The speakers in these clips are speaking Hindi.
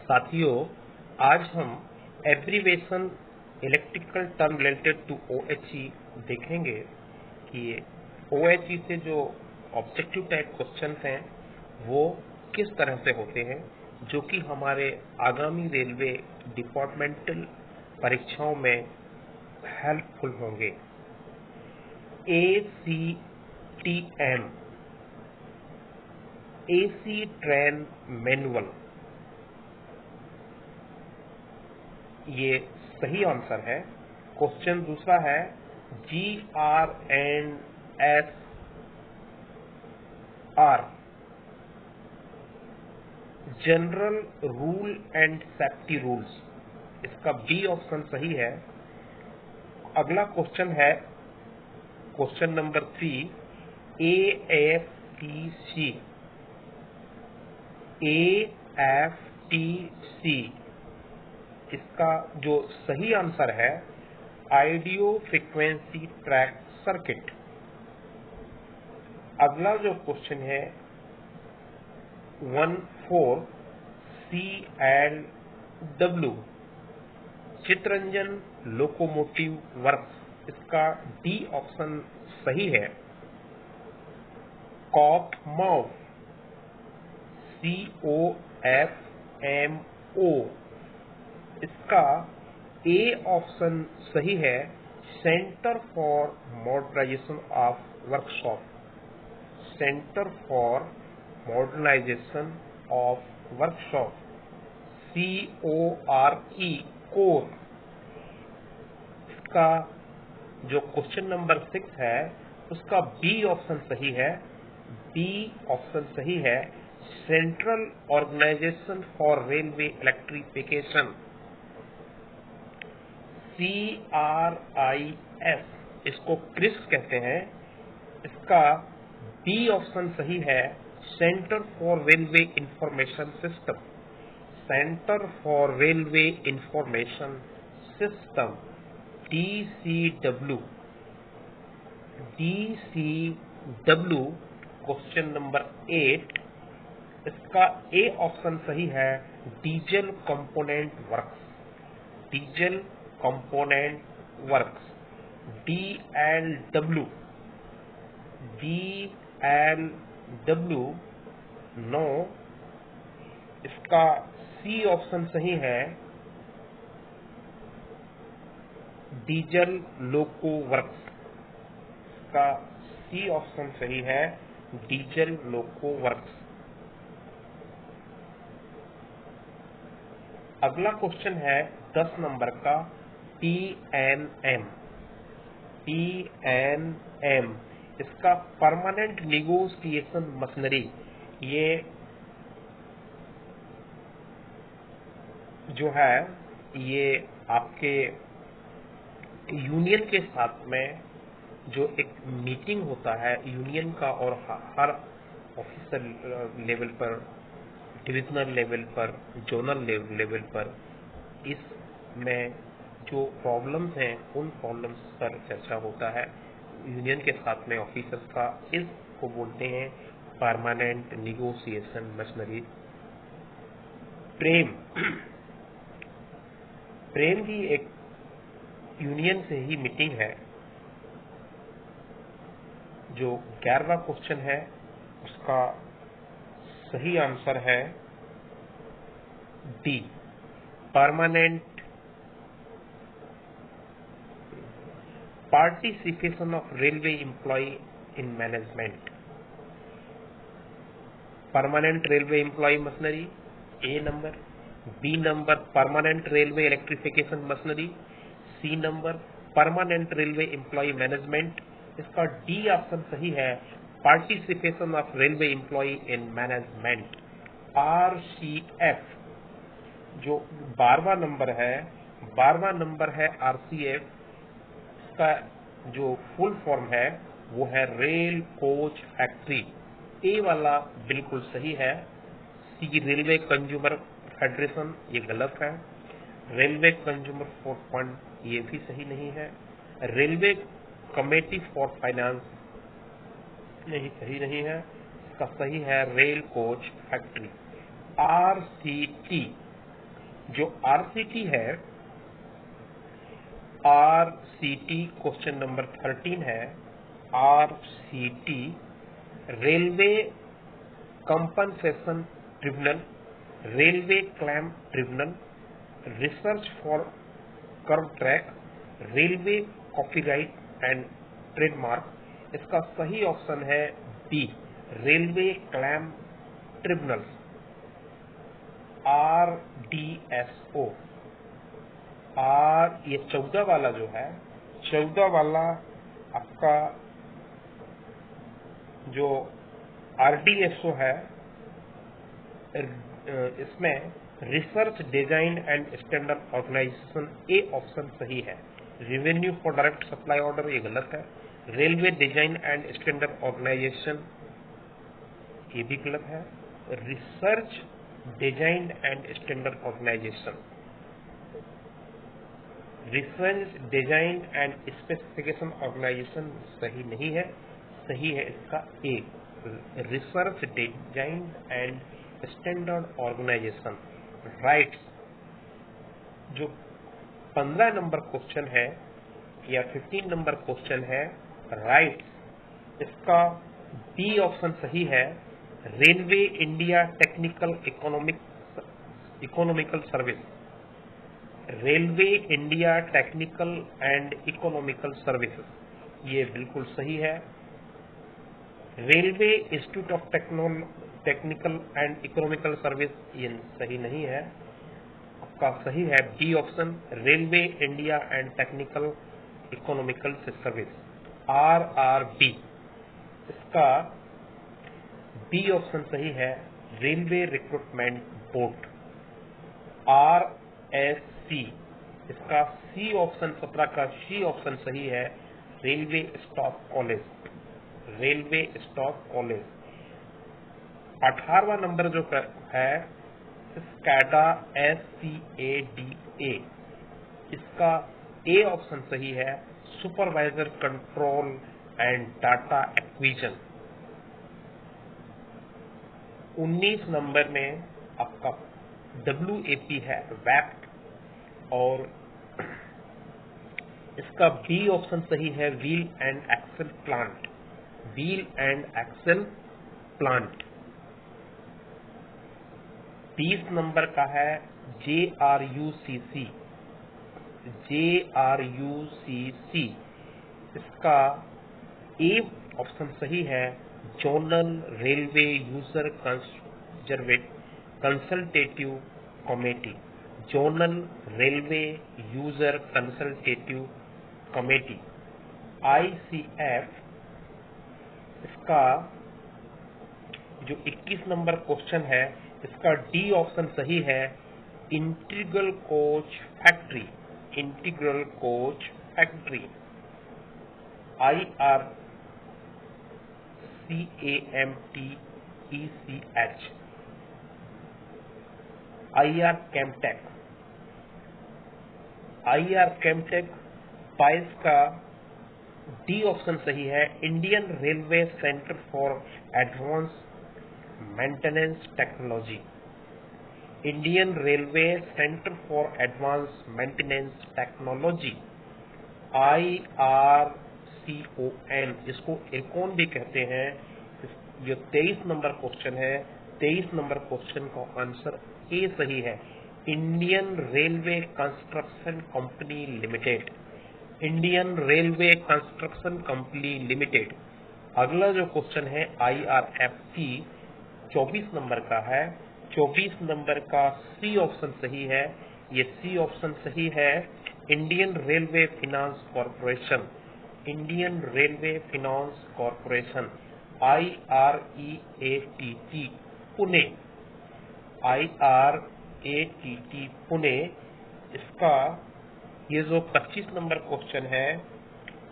साथियों, आज हम abbreviation electrical term related to OHE देखेंगे कि OHE से जो ऑब्जेक्टिव टाइप क्वेश्चन हैं वो किस तरह से होते हैं, जो कि हमारे आगामी रेलवे डिपार्टमेंटल परीक्षाओं में हेल्पफुल होंगे। ACTM AC ट्रेन मैनुअल, ये सही आंसर है। क्वेश्चन दूसरा है GR&SR general rule and safety rules, इसका बी ऑप्शन सही है। अगला क्वेश्चन है क्वेश्चन नंबर 3 AFTC, इसका जो सही आंसर है आइडियो फ्रीक्वेंसी ट्रैक सर्किट। अगला जो क्वेश्चन है 14CLW चित्ररंजन लोकोमोटिव वर्क्स, इसका डी ऑप्शन सही है। COFMO COFMO, इसका ए ऑप्शन सही है। Centre for modernization of workshop, centre for modernization of workshop CORE core, इसका जो क्वेश्चन नंबर 6 है उसका बी ऑप्शन सही है। बी ऑप्शन सही है। Central organization for railway electrification CRIS, इसको क्रिस कहते हैं, इसका बी ऑप्शन सही है। Centre for railway information system, centre for railway information system DCW question number 8, इसका ए ऑप्शन सही है। Diesel component works, diesel component works DLW no, इसका सी ऑप्शन सही है। डीजल लोको वर्क्स, इसका सी ऑप्शन सही है। डीजल लोको वर्क्स। अगला क्वेश्चन है 10 नंबर का PNM, इसका परमानेंट निगोशिएशन मशीनरी, ये जो है ये आपके यूनियन के साथ में जो एक मीटिंग होता है यूनियन का, और हर ऑफिसर लेवल पर, डिविजनल लेवल पर, जोनल लेवल पर इसमें जो प्रॉब्लम्स हैं उन प्रॉब्लम्स पर चर्चा होता है यूनियन के साथ में ऑफिसर्स का। इसको बोलते हैं परमानेंट निगोशिएशन मशीनरी। प्रेम की एक यूनियन से ही मीटिंग है। जो 11वां क्वेश्चन है उसका सही आंसर है D, permanent participation of railway employ in management. Permanent railway employ machinery A number, B number permanent railway electrification machinery, C number permanent railway employ management, इसका डी ऑप्शन सही है। Participation of railway employ in management RCF, जो 12वां नंबर है RCF, इसका जो फुल फॉर्म है वो है रेल कोच फैक्ट्री। ए वाला बिल्कुल सही है। सी रेलवे कंज्यूमर फेडरेशन, ये गलत है। रेलवे कंज्यूमर फोर्स फंड, ये भी सही नहीं है। रेलवे कमेटी फॉर फाइनेंस, नहीं सही नहीं है। इसका सही है रेल कोच फैक्ट्री। RCT जो RCT है, RCT क्वेश्चन नंबर 13 है। RCT railway compensation tribunal, railway claim tribunal, research for curve track, railway copyright and trademark. इसका सही ऑप्शन है B, railway claim tribunal, RDSO। ये 14 वाला जो है, 14 वाला आपका जो RDSO है, इसमें research design and standard organisation, A option सही है। Revenue for direct supply order ये गलत है। Railway design and standard organisation ये भी गलत है। Research design and standard organisation, research design and specification organisation सही नहीं है। सही है इसका A, research design and standard organisation. RITES जो 15 नंबर क्वेश्चन है या 15 नंबर क्वेश्चन है, राइट्स इसका बी ऑप्शन सही है। Railway India technical economical service, railway India technical and economical service ये बिल्कुल सही है। Railway institute of technical and economical service ये सही नहीं है। आपका सही है B option, railway India and technical economical service, RRB। इसका बी ऑप्शन सही है, रेलवे रिक्रूटमेंट बोर्ड, RSC। इसका सी ऑप्शन 17 का सी ऑप्शन सही है, railway staff college, railway staff college. 18वां number जो है स्कैडा, SCADA। इसका ए ऑप्शन सही है, supervisor control and data acquisition. 19 number में आपका WAP है, वैक्ट, और इसका बी ऑप्शन सही है, wheel and axle plant, wheel and axle plant. 30 number का है JRUCC, JRUCC। इसका ए ऑप्शन सही है, zonal railway user consultative committee, zonal railway user consultative committee, ICF। इसका जो 21 नंबर क्वेश्चन है, इसका डी ऑप्शन सही है, integral coach factory, integral coach factory, IRCAMTECH, IR कैमटेक, IR कैमटेक। 22 का डी ऑप्शन सही है, Indian railway centre for advance maintenance technology, Indian railway centre for advance maintenance technology, IRCON, जिसको इरकॉन भी कहते हैं। जो 23 नंबर क्वेश्चन है, 23 नंबर क्वेश्चन का आंसर ए सही है, Indian railway construction company limited, Indian railway construction company limited. अगला जो क्वेश्चन है IRFC 24 नंबर का है, 24 नंबर का सी ऑप्शन सही है। ये सी ऑप्शन सही है, Indian railway finance corporation, Indian railway finance corporation, IREATT Pune, IRATT Pune. इसका ये जो 25 नंबर क्वेश्चन है,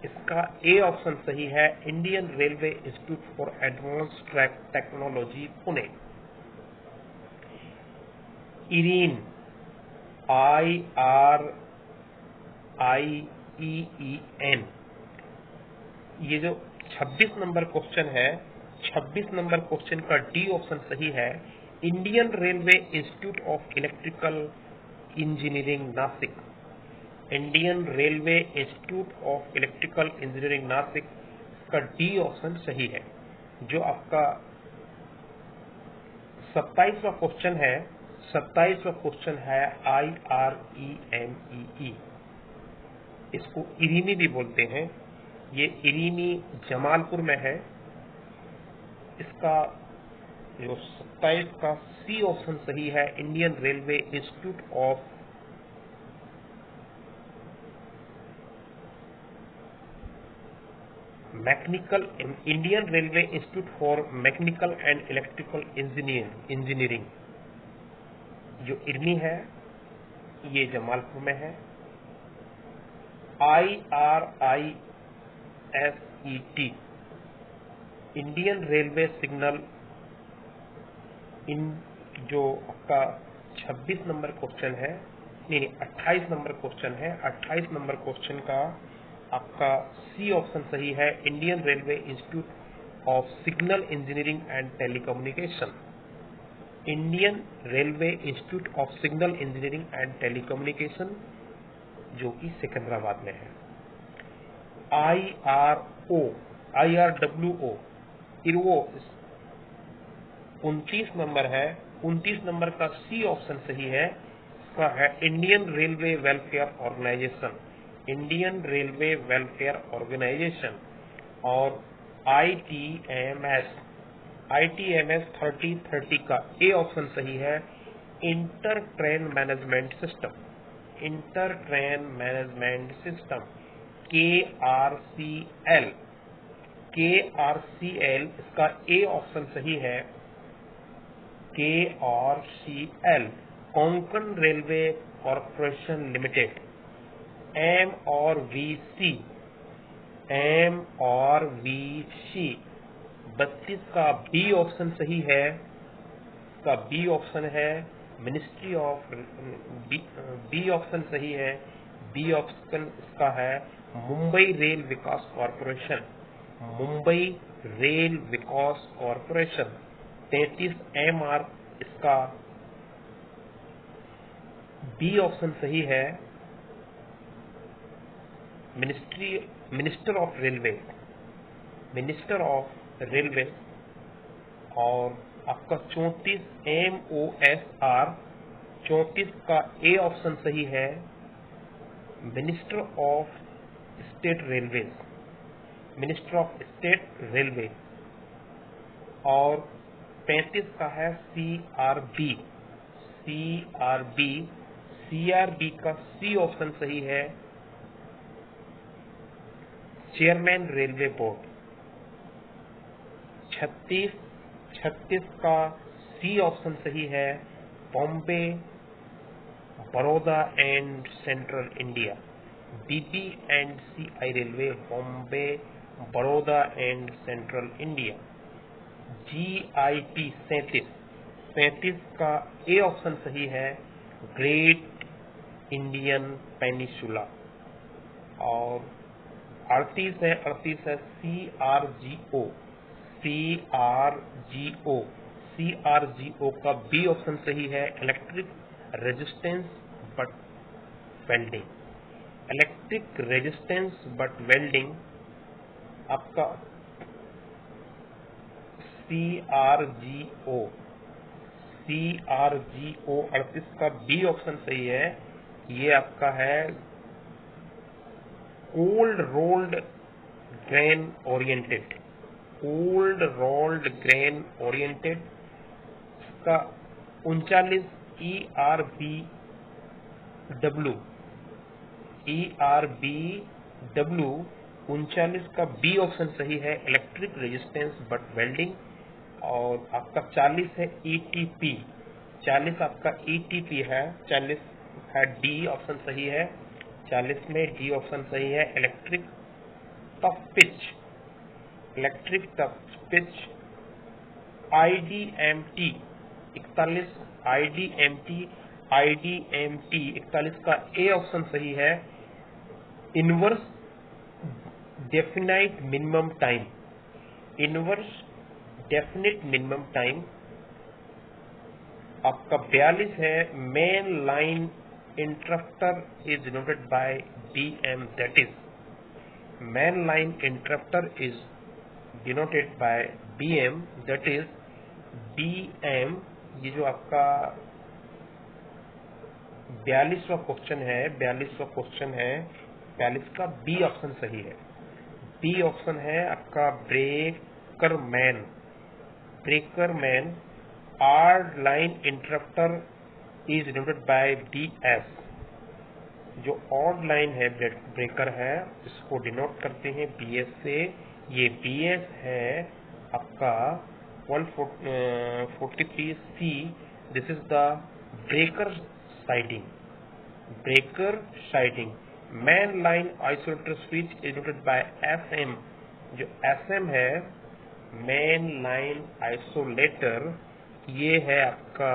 इसका ए ऑप्शन सही है, Indian railway institute for advance track technology Pune. Irene, IRIEEN। ये जो 26 नंबर क्वेश्चन है, 26 नंबर क्वेश्चन का डी ऑप्शन सही है, Indian railway institute of electrical engineering Nashik, Indian railway institute of electrical engineering Nashik का डी ऑप्शन सही है। जो आपका 27वां क्वेश्चन है, 27वां क्वेश्चन है IREMEE, इसको इरीमी भी बोलते हैं। ये इरीमी जमालपुर में है। इसका जो 27 का सी ऑप्शन सही है, Indian railway institute of mechanical, Indian railway institute for mechanical and electrical engineering जो इरनी है, ये जमालपुर में है। IRISET, इंडियन रेलवे सिग्नल, जो आपका 26 नंबर क्वेश्चन है, नहीं 28 नंबर क्वेश्चन है। 28 नंबर क्वेश्चन का आपका सी ऑप्शन सही है, Indian railway institute of signal engineering and telecommunication, Indian railway institute of signal engineering and telecommunication, जो कि सिकंदराबाद में है। IRWO, इरवो 29 नंबर है। 29 नंबर का सी ऑप्शन सही है, इसका है Indian railway welfare organization, Indian railway welfare organization. और ITMS 3030 का ए ऑप्शन सही है, inter train management system, inter train management system. KRCL, इसका ए ऑप्शन सही है, KRCL, Konkan railway corporation limited. MRVC 32 का बी ऑप्शन सही है, इसका बी ऑप्शन है मिनिस्ट्री ऑफ, बी ऑप्शन सही है, बी ऑप्शन इसका है Mumbai rail Vikas corporation, Mumbai rail Vikas corporation. 33 MR, इसका बी ऑप्शन सही है, minister of railway, minister of railway. और आपका 34 MOSR, 34 का ए ऑप्शन सही है, minister of state railway, minister of state railway. और 35 का है CRB का सी ऑप्शन सही है, चेयरमैन रेलवे बोर्ड। 36 का सी ऑप्शन सही है, Bombay Baroda and central India, BB&CI railway, Bombay Baroda and central India. GIP 37 का ए ऑप्शन सही है, ग्रेट इंडियन पेनिसुला। और 38 है CRGO का बी ऑप्शन सही है, electric resistance butt welding, electric resistance butt welding. आपका CRGO 38 का बी ऑप्शन सही है, ये आपका है cold rolled grain oriented, cold rolled grain oriented. इसका 39 ERBW 39 का बी ऑप्शन सही है, इलेक्ट्रिक रेजिस्टेंस बट वेल्डिंग। और आपका 40 है ETP, 40 आपका ETP है, 40 है डी ऑप्शन सही है, 40 में डी ऑप्शन सही है, electric tough pitch, electric tough pitch. IDMT 41 41 का ए ऑप्शन सही है, inverse definite minimum time, inverse definite minimum time. आपका 42 है main line interrupter is denoted by BM, that is main line interrupter is denoted by BM, that is BM। ये जो आपका 42वां क्वेश्चन है, 42 का बी ऑप्शन सही है। बी ऑप्शन है आपका breaker man aired line interrupter is denoted by BS। जो ऑड लाइन है ब्रेकर है, इसको डिनोट करते हैं BS से। ये BS है आपका 143C। This is the breaker siding. Main line isolator switch is denoted bye SM। जो SM है मेन लाइन आइसोलेटर, ये है आपका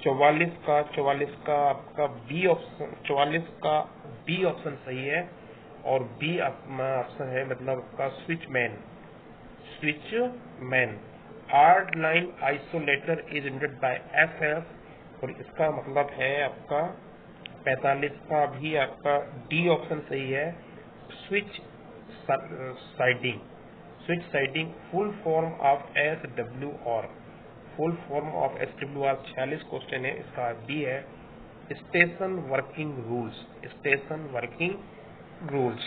44 का आपका बी ऑप्शन, 44 का बी ऑप्शन सही है। और बी ऑप्शन है मतलब आपका switch man aired line isolator is denoted by FF। और इसका मतलब है आपका 45 का भी आपका डी ऑप्शन सही है, switch siding full form of SWR। 46 question है, इसका डी है स्टेशन वर्किंग रूल्स।